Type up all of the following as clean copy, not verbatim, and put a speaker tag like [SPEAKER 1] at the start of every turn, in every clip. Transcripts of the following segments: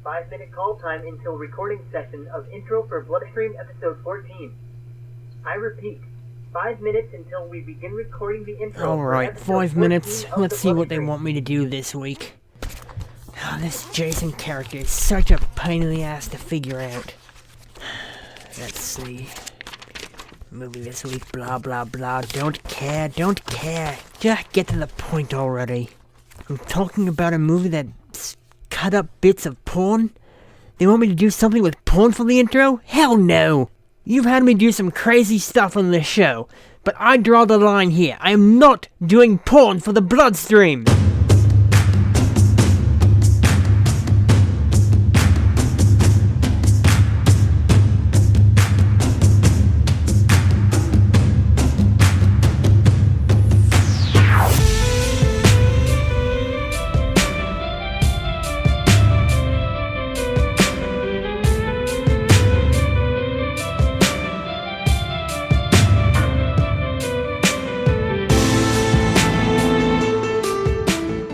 [SPEAKER 1] 5-minute call time until recording session of intro for Bloodstream episode 14. I repeat, 5 minutes until we begin recording the intro.
[SPEAKER 2] Alright, 5 minutes. Let's see what they want me to do this week. Oh, this Jason character is such a pain in the ass to figure out. Let's see. Movie this week, blah blah blah. Don't care. Just get to the point already. I'm talking about a movie that's cut up bits of porn? They want me to do something with porn for the intro? Hell no! You've had me do some crazy stuff on this show, but I draw the line here. I am not doing porn for the Bloodstream!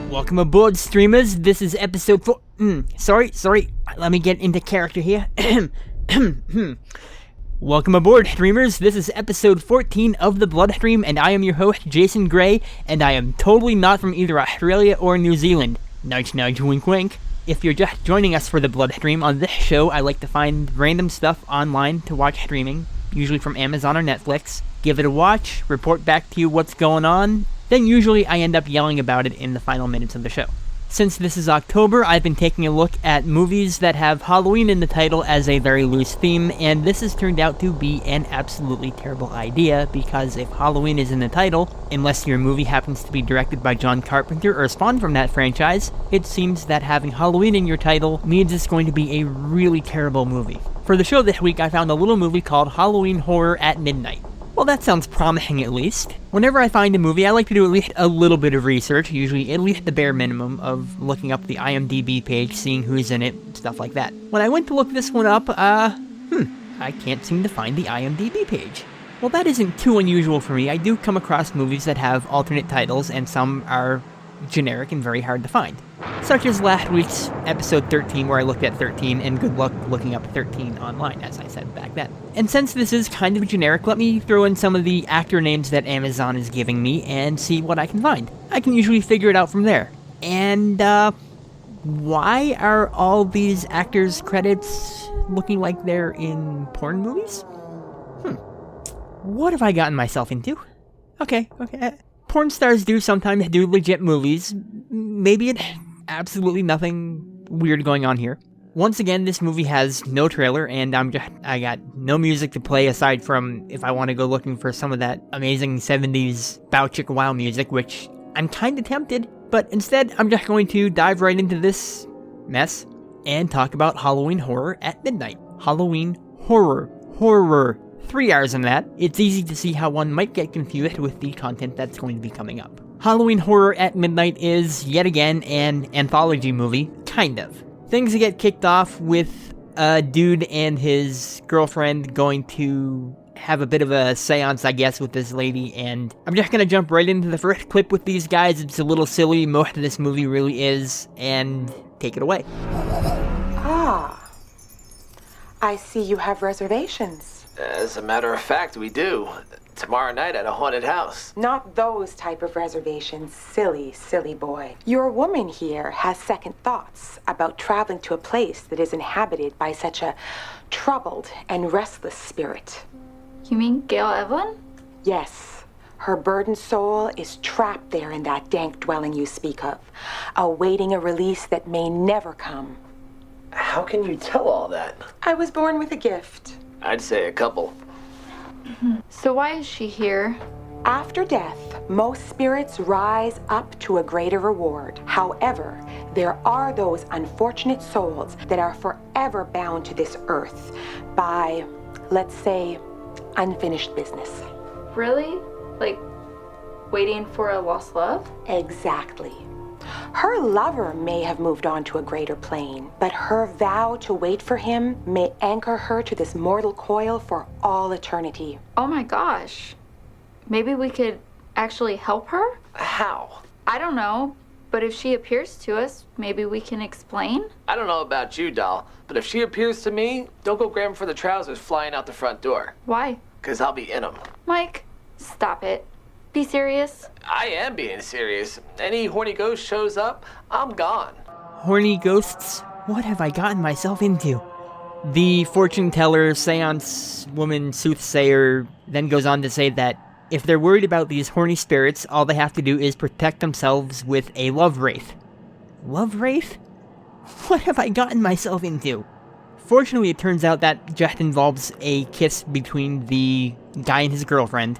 [SPEAKER 2] Welcome aboard, streamers. This is episode 4. Sorry. Let me get into character here. Welcome aboard, streamers. This is episode 14 of the Bloodstream, and I am your host, Jason Gray, and I am totally not from either Australia or New Zealand. Nudge, nudge, wink, wink. If you're just joining us for the Bloodstream, on this show, I like to find random stuff online to watch streaming, usually from Amazon or Netflix, give it a watch, report back to you what's going on, then usually I end up yelling about it in the final minutes of the show. Since this is October, I've been taking a look at movies that have Halloween in the title as a very loose theme, and this has turned out to be an absolutely terrible idea, because if Halloween is in the title, unless your movie happens to be directed by John Carpenter or spawned from that franchise, it seems that having Halloween in your title means it's going to be a really terrible movie. For the show this week, I found a little movie called Halloween Horror at Midnight. Well, that sounds promising at least. Whenever I find a movie, I like to do at least a little bit of research, usually at least the bare minimum of looking up the IMDb page, seeing who's in it, stuff like that. When I went to look this one up, I can't seem to find the IMDb page. Well, that isn't too unusual for me. I do come across movies that have alternate titles, and some are generic and very hard to find. Such as last week's episode 13, where I looked at 13, and good luck looking up 13 online, as I said back then. And since this is kind of generic, let me throw in some of the actor names that Amazon is giving me and see what I can find. I can usually figure it out from there. And, why are all these actors' credits looking like they're in porn movies? What have I gotten myself into? Okay. Porn stars do sometimes do legit movies. Maybe it's absolutely nothing weird going on here. Once again, this movie has no trailer, and I got no music to play aside from if I want to go looking for some of that amazing 70s Bow Chicka Wow music, which I'm kinda tempted, but instead I'm just going to dive right into this mess and talk about Halloween Horror at Midnight. Halloween Horror. 3 R's in that. It's easy to see how one might get confused with the content that's going to be coming up. Halloween Horror at Midnight is, yet again, an anthology movie, kind of. Things get kicked off with a dude and his girlfriend going to have a bit of a seance, I guess, with this lady, and I'm just gonna jump right into the first clip with these guys. It's a little silly, most of this movie really is, and take it away.
[SPEAKER 3] Ah, I see you have reservations.
[SPEAKER 4] As a matter of fact, we do. Tomorrow night at a haunted house.
[SPEAKER 3] Not those type of reservations, silly boy. Your woman here has second thoughts about traveling to a place that is inhabited by such a troubled and restless spirit.
[SPEAKER 5] You mean Gail Evelyn?
[SPEAKER 3] Yes. Her burdened soul is trapped there in that dank dwelling you speak of, awaiting a release that may never come.
[SPEAKER 4] How can you tell all that?
[SPEAKER 3] I was born with a gift.
[SPEAKER 4] I'd say a couple.
[SPEAKER 5] So why is she here?
[SPEAKER 3] After death, most spirits rise up to a greater reward. However, there are those unfortunate souls that are forever bound to this earth by, let's say, unfinished business.
[SPEAKER 5] Really? Like, waiting for a lost love?
[SPEAKER 3] Exactly. Her lover may have moved on to a greater plane, but her vow to wait for him may anchor her to this mortal coil for all eternity.
[SPEAKER 5] Oh my gosh. Maybe we could actually help her?
[SPEAKER 4] How?
[SPEAKER 5] I don't know. But if she appears to us, maybe we can explain?
[SPEAKER 4] I don't know about you, doll, but if she appears to me, don't go grab 'em for the trousers flying out the front door.
[SPEAKER 5] Why?
[SPEAKER 4] 'Cause I'll be in 'em.
[SPEAKER 5] Mike, stop it. Be serious.
[SPEAKER 4] I am being serious. Any horny ghost shows up, I'm gone.
[SPEAKER 2] Horny ghosts? What have I gotten myself into? The fortune teller, seance woman, soothsayer then goes on to say that if they're worried about these horny spirits, all they have to do is protect themselves with a love wraith. Love wraith? What have I gotten myself into? Fortunately, it turns out that just involves a kiss between the guy and his girlfriend.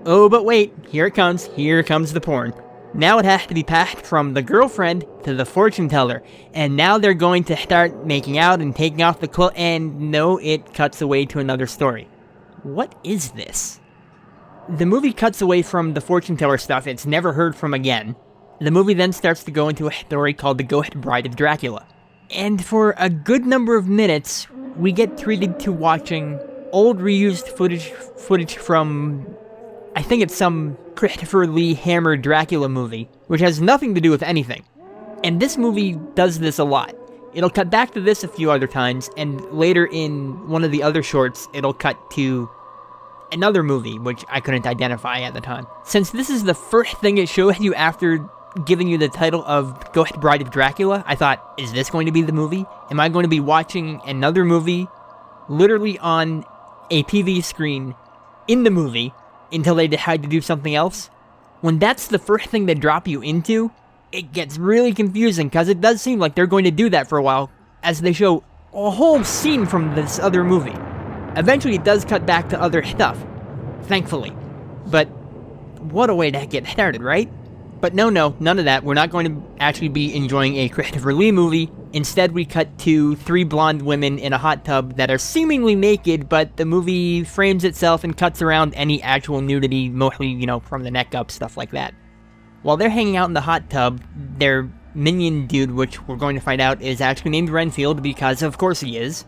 [SPEAKER 2] Oh, but wait, here it comes. Here comes the porn. Now it has to be passed from the girlfriend to the fortune teller, and now they're going to start making out and taking off the clothes, and no, it cuts away to another story. What is this? The movie cuts away from the fortune teller stuff it's never heard from again. The movie then starts to go into a story called The Ghost Bride of Dracula. And for a good number of minutes, we get treated to watching old reused footage from, I think it's some Christopher Lee Hammer Dracula movie, which has nothing to do with anything. And this movie does this a lot. It'll cut back to this a few other times, and later in one of the other shorts, it'll cut to another movie, which I couldn't identify at the time. Since this is the first thing it shows you after giving you the title of Ghost Bride of Dracula, I thought, is this going to be the movie? Am I going to be watching another movie literally on a TV screen in the movie until they decide to do something else? When that's the first thing they drop you into, it gets really confusing, because it does seem like they're going to do that for a while, as they show a whole scene from this other movie. Eventually it does cut back to other stuff, thankfully. But what a way to get started, right? But no, none of that. We're not going to actually be enjoying a Christopher Lee movie. Instead, we cut to 3 blonde women in a hot tub that are seemingly naked, but the movie frames itself and cuts around any actual nudity, mostly, from the neck up, stuff like that. While they're hanging out in the hot tub, their minion dude, which we're going to find out is actually named Renfield, because of course he is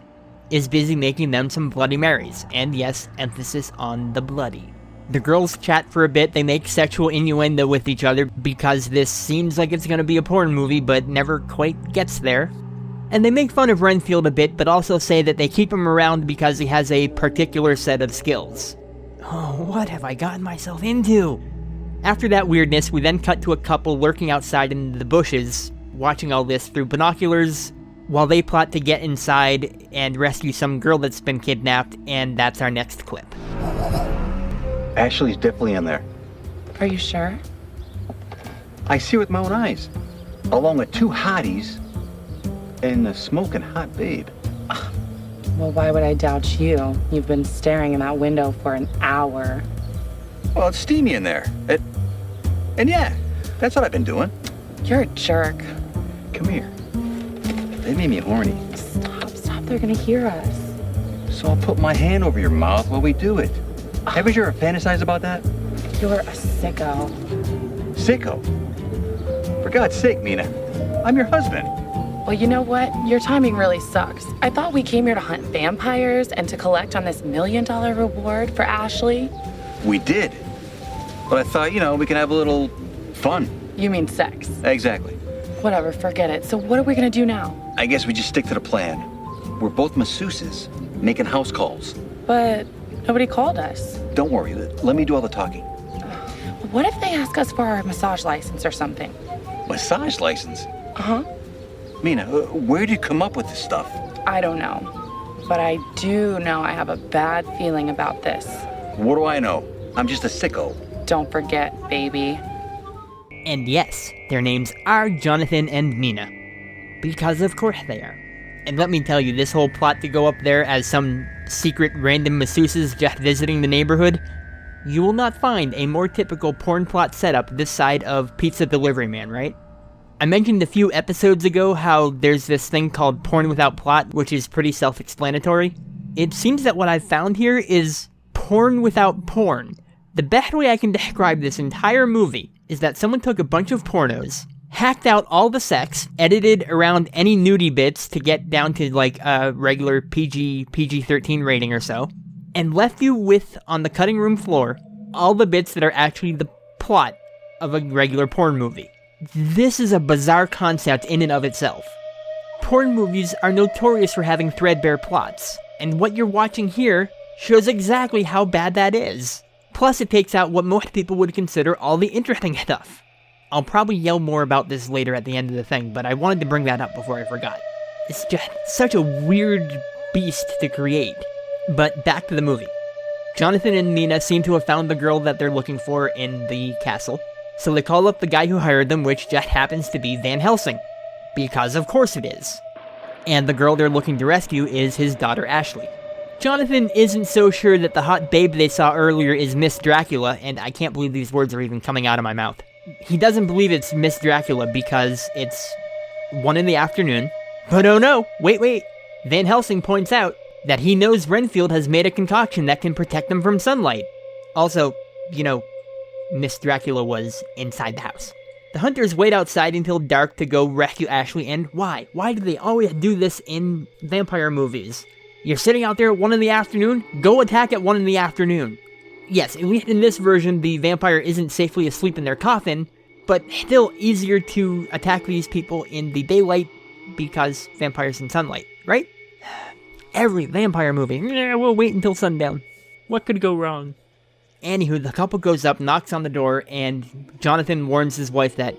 [SPEAKER 2] busy making them some Bloody Marys. And yes, emphasis on the bloody. The girls chat for a bit, they make sexual innuendo with each other because this seems like it's gonna be a porn movie, but never quite gets there. And they make fun of Renfield a bit, but also say that they keep him around because he has a particular set of skills. Oh, what have I gotten myself into? After that weirdness, we then cut to a couple lurking outside in the bushes, watching all this through binoculars, while they plot to get inside and rescue some girl that's been kidnapped, and that's our next clip.
[SPEAKER 6] Ashley's definitely in there.
[SPEAKER 3] Are you sure?
[SPEAKER 6] I see her with my own eyes, along with 2 hotties and a smoking hot babe.
[SPEAKER 7] Well, why would I doubt you? You've been staring in that window for an hour.
[SPEAKER 6] Well, it's steamy in there. And yeah, that's what I've been doing.
[SPEAKER 7] You're a jerk.
[SPEAKER 6] Come here. They made me horny.
[SPEAKER 7] Stop, they're gonna hear us.
[SPEAKER 6] So I'll put my hand over your mouth while we do it. Haven't you ever fantasized about that?
[SPEAKER 7] You're a sicko.
[SPEAKER 6] Sicko? For God's sake, Mina. I'm your husband.
[SPEAKER 7] Well, you know what? Your timing really sucks. I thought we came here to hunt vampires and to collect on this $1 million reward for Ashley.
[SPEAKER 6] We did. But I thought, we can have a little fun.
[SPEAKER 7] You mean sex?
[SPEAKER 6] Exactly.
[SPEAKER 7] Whatever, forget it. So what are we gonna do now?
[SPEAKER 6] I guess we just stick to the plan. We're both masseuses, making house calls.
[SPEAKER 7] But nobody called us.
[SPEAKER 6] Don't worry, let me do all the talking.
[SPEAKER 7] What if they ask us for our massage license or something?
[SPEAKER 6] Massage license?
[SPEAKER 7] Uh-huh.
[SPEAKER 6] Mina, where did you come up with this stuff?
[SPEAKER 7] I don't know. But I do know I have a bad feeling about this.
[SPEAKER 6] What do I know? I'm just a sicko.
[SPEAKER 7] Don't forget, baby.
[SPEAKER 2] And yes, their names are Jonathan and Mina. Because of course they are. And let me tell you, this whole plot to go up there as some secret random masseuses just visiting the neighborhood, you will not find a more typical porn plot setup this side of Pizza Delivery Man, right? I mentioned a few episodes ago how there's this thing called porn without plot, which is pretty self-explanatory. It seems that what I've found here is porn without porn. The best way I can describe this entire movie is that someone took a bunch of pornos, hacked out all the sex, edited around any nudie bits to get down to like a regular PG-13 rating or so, and left you with, on the cutting room floor, all the bits that are actually the plot of a regular porn movie. This is a bizarre concept in and of itself. Porn movies are notorious for having threadbare plots, and what you're watching here shows exactly how bad that is. Plus, it takes out what most people would consider all the interesting stuff. I'll probably yell more about this later at the end of the thing, but I wanted to bring that up before I forgot. It's just such a weird beast to create. But back to the movie. Jonathan and Mina seem to have found the girl that they're looking for in the castle, so they call up the guy who hired them, which just happens to be Van Helsing. Because of course it is. And the girl they're looking to rescue is his daughter Ashley. Jonathan isn't so sure that the hot babe they saw earlier is Miss Dracula, and I can't believe these words are even coming out of my mouth. He doesn't believe it's Miss Dracula because it's 1 in the afternoon. But oh no, wait. Van Helsing points out that he knows Renfield has made a concoction that can protect them from sunlight. Also, Miss Dracula was inside the house. The hunters wait outside until dark to go rescue Ashley, and why? Why do they always do this in vampire movies? You're sitting out there at 1 in the afternoon, go attack at 1 in the afternoon. Yes, at least in this version, the vampire isn't safely asleep in their coffin, but still easier to attack these people in the daylight because vampires in sunlight, right? Every vampire movie, we'll wait until sundown. What could go wrong? Anywho, the couple goes up, knocks on the door, and Jonathan warns his wife that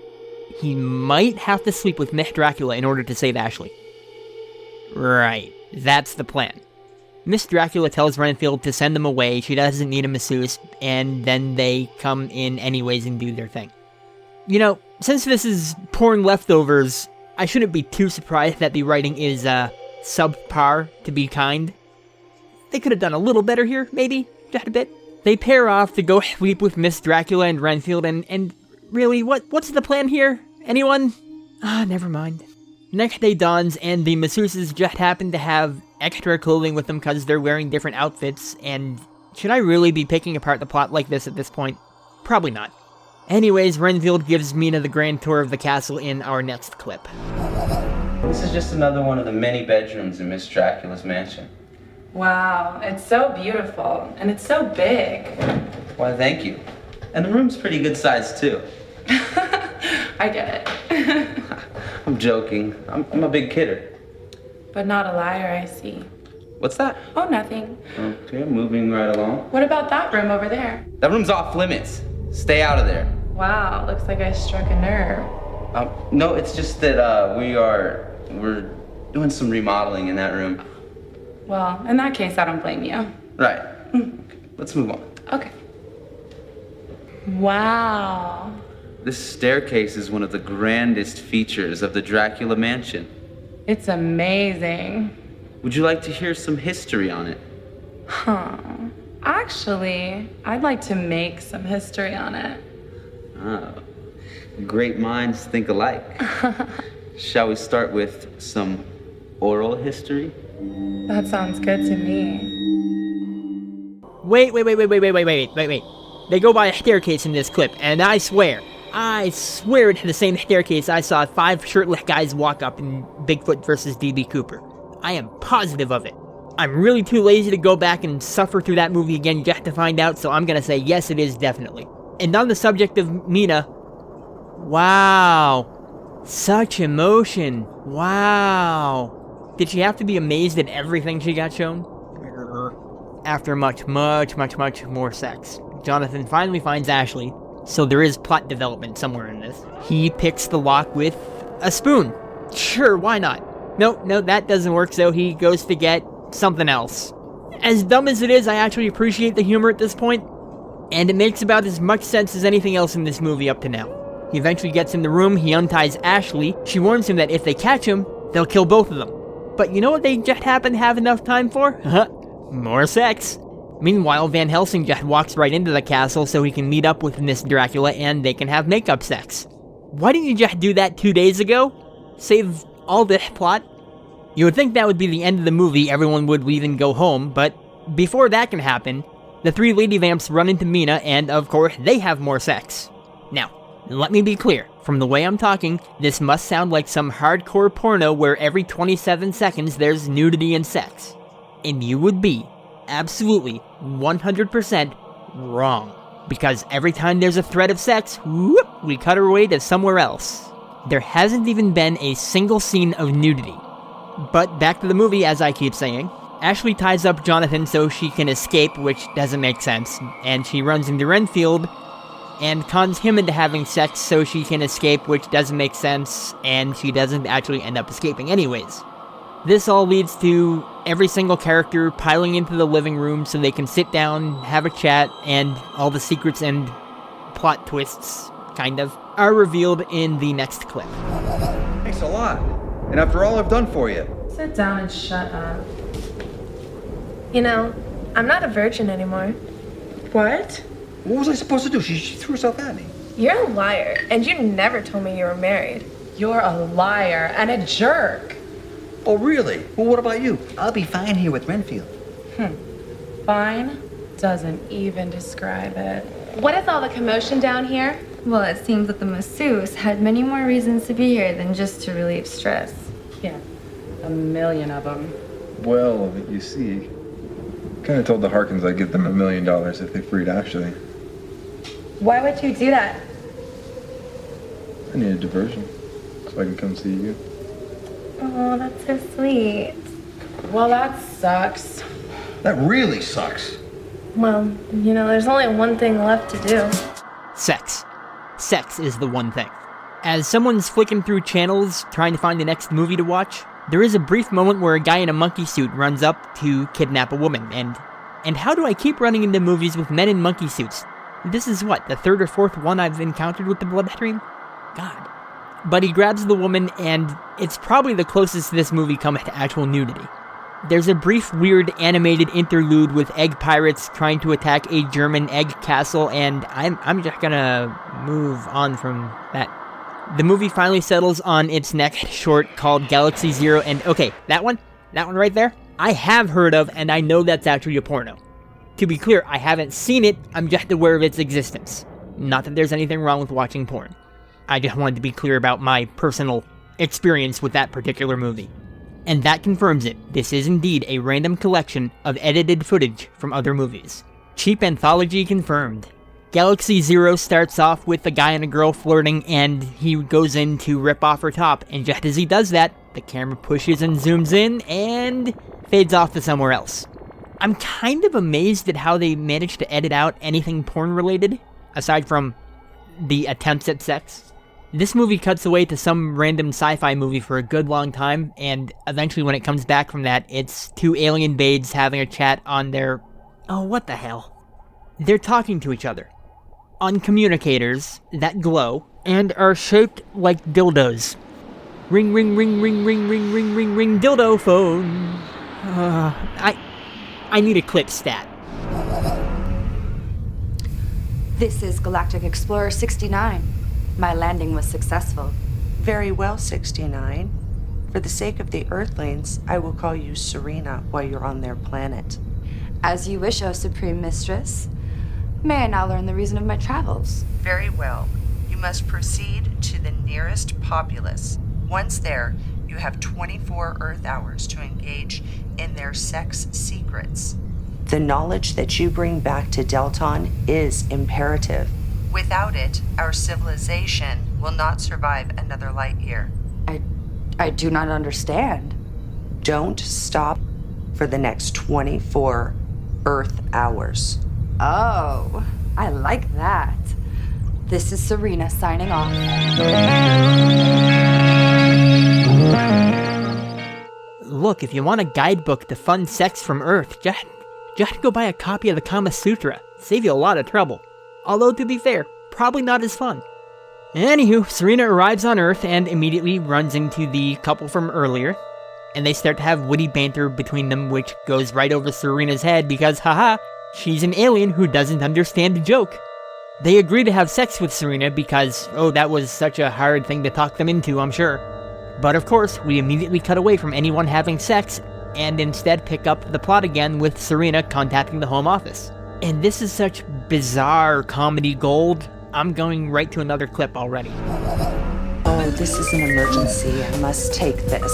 [SPEAKER 2] he might have to sleep with Miss Dracula in order to save Ashley. Right, that's the plan. Miss Dracula tells Renfield to send them away, she doesn't need a masseuse, and then they come in anyways and do their thing. Since this is porn leftovers, I shouldn't be too surprised that the writing is, subpar, to be kind. They could have done a little better here, maybe, just a bit. They pair off to go sleep with Miss Dracula and Renfield, and really, what's the plan here? Anyone? Never mind. Next day dawns, and the masseuses just happen to have extra clothing with them because they're wearing different outfits, and should I really be picking apart the plot like this at this point? Probably not. Anyways, Renfield gives Mina the grand tour of the castle in our next clip.
[SPEAKER 8] This is just another one of the many bedrooms in Miss Dracula's mansion.
[SPEAKER 7] Wow, it's so beautiful, and it's so big.
[SPEAKER 8] Why, thank you. And the room's pretty good size, too.
[SPEAKER 7] I get it.
[SPEAKER 8] I'm joking. I'm a big kidder.
[SPEAKER 7] But not a liar, I see.
[SPEAKER 8] What's that?
[SPEAKER 7] Oh, nothing.
[SPEAKER 8] Okay, moving right along.
[SPEAKER 7] What about that room over there?
[SPEAKER 8] That room's off limits. Stay out of there.
[SPEAKER 7] Wow, looks like I struck a nerve.
[SPEAKER 8] No, it's just that we're doing some remodeling in that room.
[SPEAKER 7] Well, in that case, I don't blame you.
[SPEAKER 8] Right. Okay, let's move on.
[SPEAKER 7] Okay. Wow.
[SPEAKER 8] This staircase is one of the grandest features of the Dracula mansion.
[SPEAKER 7] It's amazing.
[SPEAKER 8] Would you like to hear some history on it?
[SPEAKER 7] Huh. Actually, I'd like to make some history on it.
[SPEAKER 8] Oh. Great minds think alike. Shall we start with some oral history?
[SPEAKER 7] That sounds good to me.
[SPEAKER 2] Wait. They go by a staircase in this clip, and I swear it's the same staircase I saw 5 shirtless guys walk up in Bigfoot vs. D.B. Cooper. I am positive of it. I'm really too lazy to go back and suffer through that movie again just to find out, so I'm gonna say yes, it is definitely. And on the subject of Mina, wow, such emotion, wow. Did she have to be amazed at everything she got shown? After much more sex, Jonathan finally finds Ashley, so there is plot development somewhere in this. He picks the lock with a spoon. Sure, why not? No, that doesn't work, so he goes to get something else. As dumb as it is, I actually appreciate the humor at this point, and it makes about as much sense as anything else in this movie up to now. He eventually gets in the room, he unties Ashley, she warns him that if they catch him, they'll kill both of them. But you know what they just happen to have enough time for? More sex. Meanwhile, Van Helsing just walks right into the castle so he can meet up with Miss Dracula and they can have makeup sex. Why didn't you just do that 2 days ago? Save all this plot? You would think that would be the end of the movie, everyone would leave and go home, but before that can happen, the 3 lady vamps run into Mina and, of course, they have more sex. Now, let me be clear, from the way I'm talking, this must sound like some hardcore porno where every 27 seconds there's nudity and sex. And you would be, absolutely, 100% wrong. Because every time there's a threat of sex, whoop, we cut our way to somewhere else. There hasn't even been a single scene of nudity. But back to the movie, as I keep saying. Ashley ties up Jonathan so she can escape, which doesn't make sense, and she runs into Renfield and cons him into having sex so she can escape, which doesn't make sense, and she doesn't actually end up escaping anyways. This all leads to every single character piling into the living room so they can sit down, have a chat, and all the secrets and plot twists, kind of, are revealed in the next clip.
[SPEAKER 6] Thanks a lot. And after all I've done for you.
[SPEAKER 9] Sit down and shut up. You know, I'm not a virgin anymore. What?
[SPEAKER 6] What was I supposed to do? She threw herself at me.
[SPEAKER 9] You're a liar, and you never told me you were married.
[SPEAKER 7] You're a liar and a jerk.
[SPEAKER 6] Oh, really? Well, what about you? I'll be fine here with Renfield.
[SPEAKER 7] Fine doesn't even describe it.
[SPEAKER 9] What is all the commotion down here?
[SPEAKER 5] Well, it seems that the masseuse had many more reasons to be here than just to relieve stress.
[SPEAKER 7] Yeah, 1,000,000 of them.
[SPEAKER 10] Well, you see, kind of told the Harkins I'd give them $1 million if they freed Ashley.
[SPEAKER 9] Why would you do that?
[SPEAKER 10] I need a diversion, so I can come see you.
[SPEAKER 9] Oh, that's so sweet.
[SPEAKER 7] Well, that sucks.
[SPEAKER 6] That really sucks.
[SPEAKER 9] Well, you know, there's only one thing left to do.
[SPEAKER 2] Sex. Sex is the one thing. As someone's flicking through channels trying to find the next movie to watch, there is a brief moment where a guy in a monkey suit runs up to kidnap a woman, and how do I keep running into movies with men in monkey suits? This is what, the third or fourth one I've encountered with the Bloodstream? God. But he grabs the woman, and it's probably the closest this movie comes to actual nudity. There's a brief, weird, animated interlude with egg pirates trying to attack a German egg castle, and I'm just gonna move on from that. The movie finally settles on its next short called Galaxy Zero, and okay, that one right there, I have heard of, and I know that's actually a porno. To be clear, I haven't seen it, I'm just aware of its existence. Not that there's anything wrong with watching porn. I just wanted to be clear about my personal experience with that particular movie. And that confirms it. This is indeed a random collection of edited footage from other movies. Cheap anthology confirmed. Galaxy Zero starts off with a guy and a girl flirting, and he goes in to rip off her top, and just as he does that, the camera pushes and zooms in, and fades off to somewhere else. I'm kind of amazed at how they managed to edit out anything porn-related, aside from the attempts at sex. This movie cuts away to some random sci-fi movie for a good long time, and eventually when it comes back from that, it's two alien babes having a chat on their... oh, what the hell? They're talking to each other. On communicators that glow, and are shaped like dildos. Ring, ring, ring, ring, ring, ring, ring, ring, ring, dildo phone. I need a clip stat.
[SPEAKER 11] This is Galactic Explorer 69. My landing was successful.
[SPEAKER 12] Very well, 69. For the sake of the Earthlings, I will call you Serena while you're on their planet.
[SPEAKER 11] As you wish, O Supreme Mistress. May I now learn the reason of my travels?
[SPEAKER 12] Very well. You must proceed to the nearest populace. Once there, you have 24 Earth hours to engage in their sex secrets. The knowledge that you bring back to Delton is imperative. Without it, our civilization will not survive another light year.
[SPEAKER 11] I do not understand.
[SPEAKER 12] Don't stop for the next 24 Earth hours.
[SPEAKER 11] Oh, I like that. This is Serena signing off.
[SPEAKER 2] Look, if you want a guidebook to fun sex from Earth, just go buy a copy of the Kama Sutra. Save you a lot of trouble. Although, to be fair, probably not as fun. Anywho, Serena arrives on Earth and immediately runs into the couple from earlier, and they start to have witty banter between them, which goes right over Serena's head because, haha, she's an alien who doesn't understand a joke. They agree to have sex with Serena because, oh, that was such a hard thing to talk them into, I'm sure. But of course, we immediately cut away from anyone having sex, and instead pick up the plot again with Serena contacting the Home Office. And this is such bizarre comedy gold, I'm going right to another clip already.
[SPEAKER 12] Oh, this is an emergency. I must take this.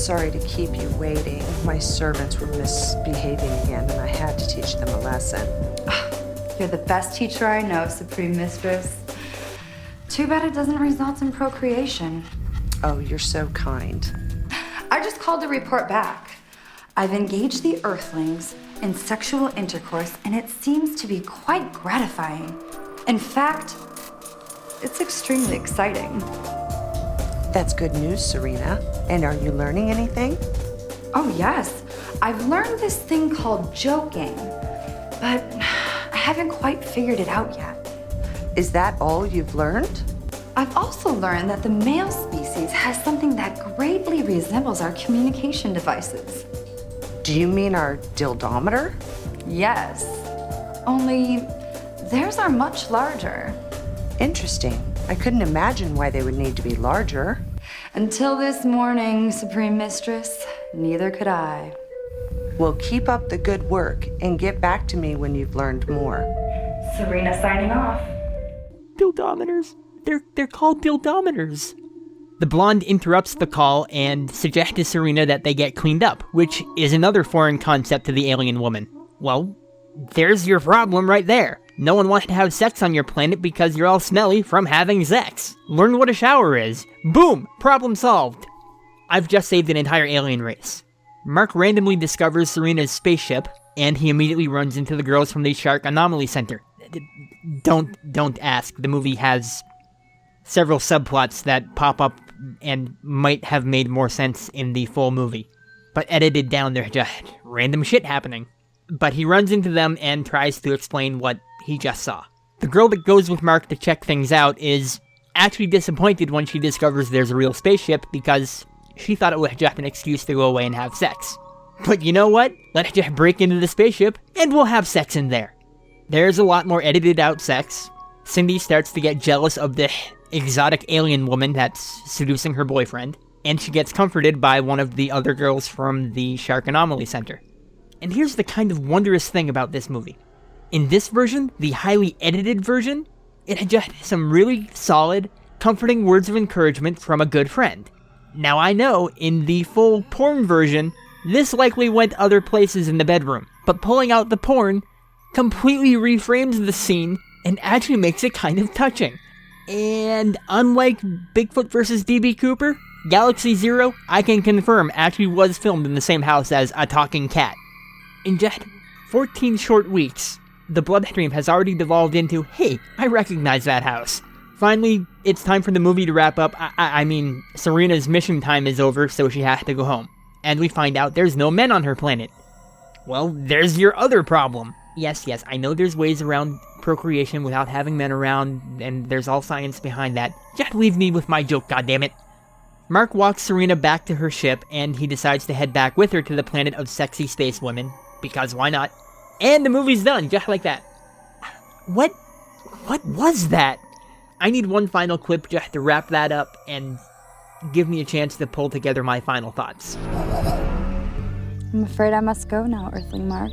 [SPEAKER 12] sorry to keep you waiting. My servants were misbehaving again, and I had to teach them a lesson.
[SPEAKER 11] You're the best teacher I know, Supreme Mistress. Too bad it doesn't result in procreation.
[SPEAKER 12] Oh, you're so kind.
[SPEAKER 11] I just called to report back. I've engaged the Earthlings in sexual intercourse, and it seems to be quite gratifying. In fact, it's extremely exciting.
[SPEAKER 12] That's good news, Serena. And are you learning anything?
[SPEAKER 11] Oh, yes. I've learned this thing called joking, but I haven't quite figured it out yet.
[SPEAKER 12] Is that all you've learned?
[SPEAKER 11] I've also learned that the male species has something that greatly resembles our communication devices.
[SPEAKER 12] Do you mean our dildometer?
[SPEAKER 11] Yes. Only theirs are much larger.
[SPEAKER 12] Interesting. I couldn't imagine why they would need to be larger.
[SPEAKER 11] Until this morning, Supreme Mistress, neither could I.
[SPEAKER 12] Well, keep up the good work and get back to me when you've learned more.
[SPEAKER 11] Serena signing off.
[SPEAKER 2] Dildometers? They're called dildometers. The blonde interrupts the call and suggests to Serena that they get cleaned up, which is another foreign concept to the alien woman. Well, there's your problem right there. No one wants to have sex on your planet because you're all smelly from having sex. Learn what a shower is. Boom! Problem solved. I've just saved an entire alien race. Mark randomly discovers Serena's spaceship, and he immediately runs into the girls from the Shark Anomaly Center. Don't ask. The movie has several subplots that pop up and might have made more sense in the full movie. But edited down, there's just random shit happening. But he runs into them and tries to explain what he just saw. The girl that goes with Mark to check things out is actually disappointed when she discovers there's a real spaceship because she thought it was just an excuse to go away and have sex. But you know what? Let's just break into the spaceship and we'll have sex in there. There's a lot more edited out sex. Cindy starts to get jealous of the exotic alien woman that's seducing her boyfriend, and she gets comforted by one of the other girls from the Shark Anomaly Center. And here's the kind of wondrous thing about this movie. In this version, the highly edited version, it had just some really solid, comforting words of encouragement from a good friend. Now I know, in the full porn version, this likely went other places in the bedroom, but pulling out the porn completely reframes the scene and actually makes it kind of touching. And unlike Bigfoot vs. D.B. Cooper, Galaxy Zero, I can confirm, actually was filmed in the same house as A Talking Cat. In just 14 short weeks, the bloodstream has already devolved into, hey, I recognize that house. Finally, it's time for the movie to wrap up. I mean, Serena's mission time is over, so she has to go home. And we find out there's no men on her planet. Well, there's your other problem. Yes, I know there's ways around procreation without having men around, and there's all science behind that. Just leave me with my joke, goddammit. Mark walks Serena back to her ship, and he decides to head back with her to the planet of sexy space women, because why not? And the movie's done, just like that. What was that? I need one final clip just to wrap that up and give me a chance to pull together my final thoughts.
[SPEAKER 11] I'm afraid I must go now, Earthling Mark.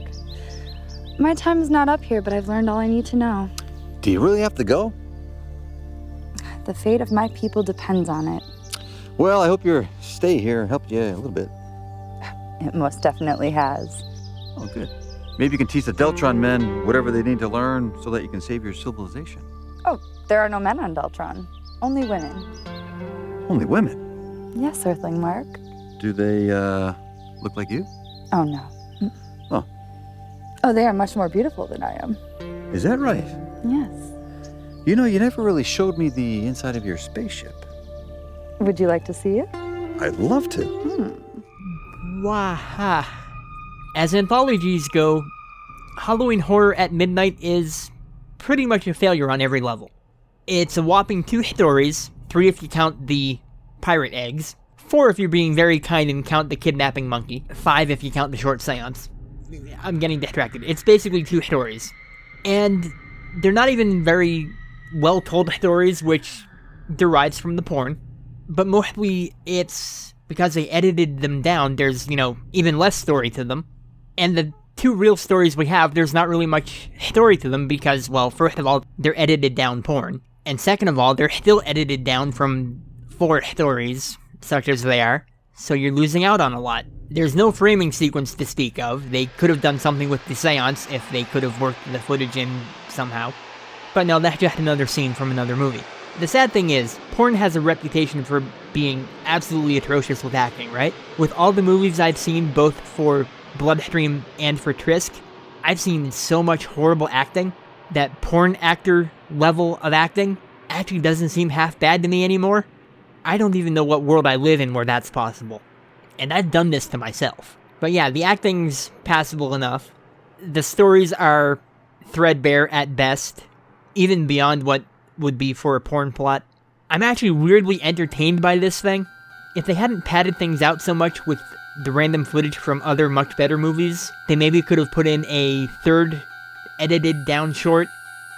[SPEAKER 11] My time is not up here, but I've learned all I need to know.
[SPEAKER 6] Do you really have to go?
[SPEAKER 11] The fate of my people depends on it.
[SPEAKER 6] Well, I hope your stay here helped you a little bit.
[SPEAKER 11] It most definitely has.
[SPEAKER 6] Oh, good. Maybe you can teach the Deltron men whatever they need to learn so that you can save your civilization.
[SPEAKER 11] Oh, there are no men on Deltron. Only women.
[SPEAKER 6] Only women?
[SPEAKER 11] Yes, Earthling Mark.
[SPEAKER 6] Do they, look like you?
[SPEAKER 11] Oh, no.
[SPEAKER 6] Oh.
[SPEAKER 11] Oh, they are much more beautiful than I am.
[SPEAKER 6] Is that right?
[SPEAKER 11] Yes.
[SPEAKER 6] You know, you never really showed me the inside of your spaceship.
[SPEAKER 11] Would you like to see it?
[SPEAKER 6] I'd love to.
[SPEAKER 2] Waha. As anthologies go, Halloween Horror at Midnight is pretty much a failure on every level. It's a whopping 2 stories, 3 if you count the pirate eggs, 4 if you're being very kind and count the kidnapping monkey, 5 if you count the short seance. I'm getting distracted. It's basically 2 stories. And they're not even very well-told stories, which derives from the porn. But mostly it's because they edited them down, there's, even less story to them. And the 2 real stories we have, there's not really much story to them because, well, first of all, they're edited down porn. And second of all, they're still edited down from 4 stories, such as they are. so you're losing out on a lot. There's no framing sequence to speak of. They could have done something with the seance if they could have worked the footage in somehow. But no, that's just another scene from another movie. The sad thing is, porn has a reputation for being absolutely atrocious with acting, right? With all the movies I've seen, both for Bloodstream and for Trisk, I've seen so much horrible acting that porn actor level of acting actually doesn't seem half bad to me anymore. I don't even know what world I live in where that's possible. And I've done this to myself. But yeah, the acting's passable enough. The stories are threadbare at best, even beyond what would be for a porn plot. I'm actually weirdly entertained by this thing. If they hadn't padded things out so much with the random footage from other much better movies, they maybe could have put in a third edited down short,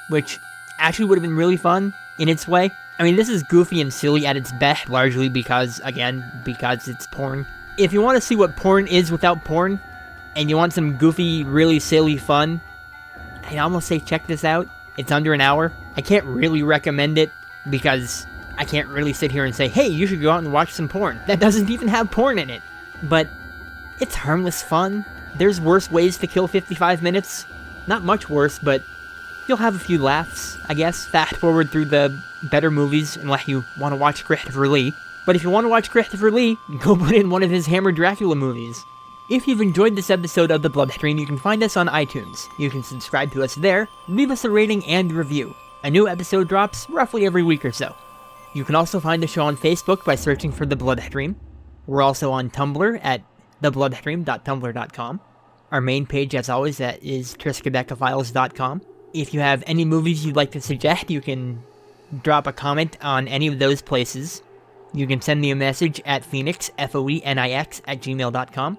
[SPEAKER 2] which actually would have been really fun in its way. I mean, this is goofy and silly at its best, largely because it's porn. If you want to see what porn is without porn, and you want some goofy, really silly fun, I'd almost say check this out. It's under an hour. I can't really recommend it, because I can't really sit here and say, hey, you should go out and watch some porn. That doesn't even have porn in it. But it's harmless fun. There's worse ways to kill 55 minutes. Not much worse, but you'll have a few laughs, I guess. Fast forward through the better movies, unless you want to watch Christopher Lee. But if you want to watch Christopher Lee, go put in one of his Hammer Dracula movies. If you've enjoyed this episode of The Bloodstream, you can find us on iTunes. You can subscribe to us there, leave us a rating and review. A new episode drops roughly every week or so. You can also find the show on Facebook by searching for The Bloodstream. We're also on Tumblr at thebloodstream.tumblr.com. Our main page, as always, that is triskaidekafiles.com. If you have any movies you'd like to suggest, you can drop a comment on any of those places. You can send me a message at Phoenix, Phoenix, @gmail.com.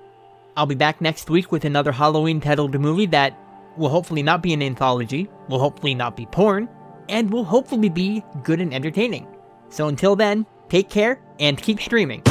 [SPEAKER 2] I'll be back next week with another Halloween-titled movie that will hopefully not be an anthology, will hopefully not be porn, and will hopefully be good and entertaining. So until then, take care, and keep streaming.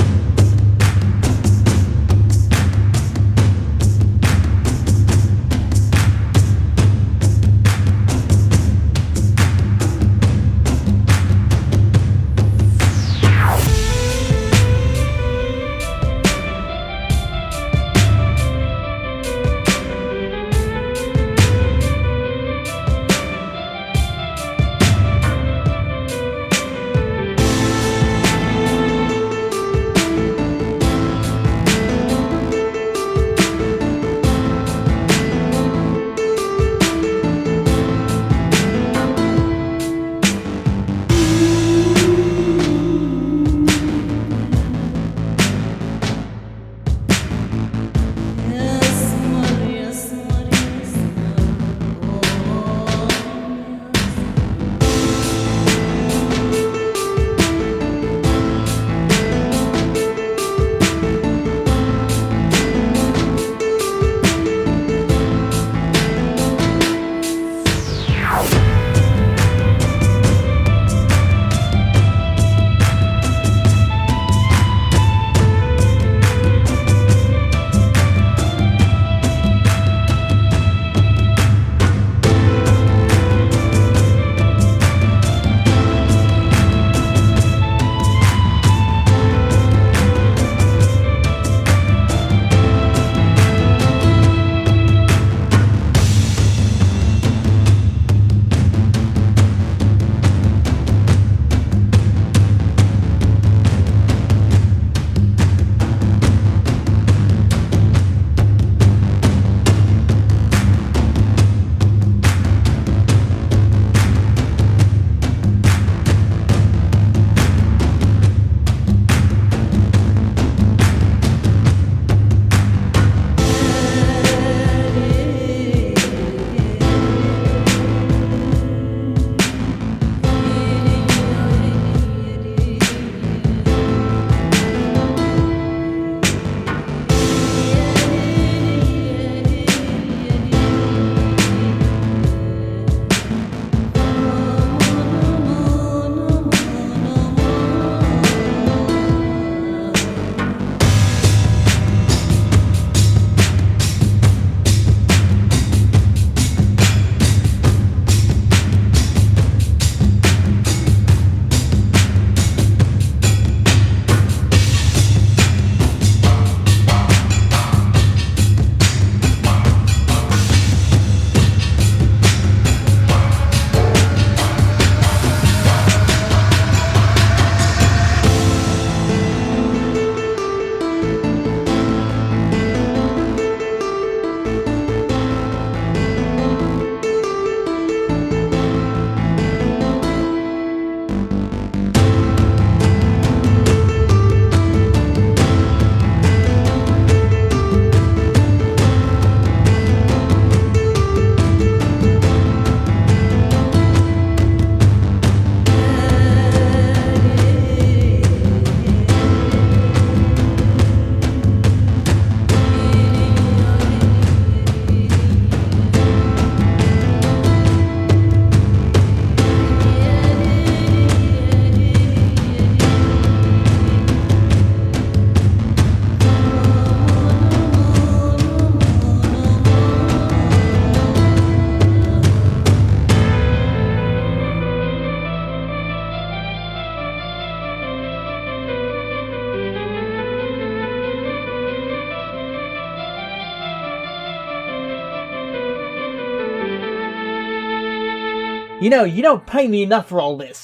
[SPEAKER 2] You know, you don't pay me enough for all this.